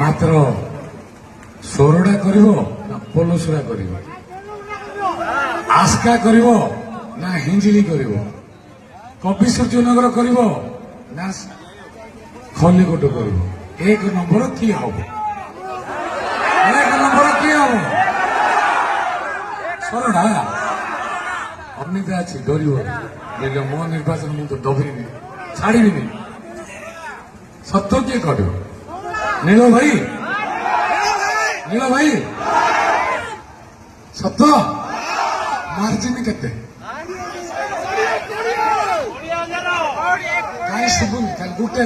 ମାତ୍ର ସୋରଡ଼ା କରିବ ନା ପୋଲସୁରା କରିବ, ଆସ୍କା କରିବ ନା ହିଞ୍ଜିଳି କରିବ, କବି ସୂର୍ଯ୍ୟନଗର କରିବ ନା ଖଲିକୋଟ କରିବ? ଏକ ନମ୍ବର କିଏ ହବ? ଏକ ନମ୍ବର କିଏ ହବ? ସୋରଡ଼ା ଅନିତା ଅଛି, ଡରିବ କହିଲେ ମୋ ନିର୍ବାଚନ ମୁଁ ତ ଦବିନି, ଛାଡ଼ିବିନି। ସତ କିଏ କରିବ? ନୀଳ ଭାଇ, ନୀଳ ଭାଇ ସତ ମାର୍ଜିନ କେତେ? କାହିଁ ଶୁଭୁନି? ଖାଲି ଗୋଟେ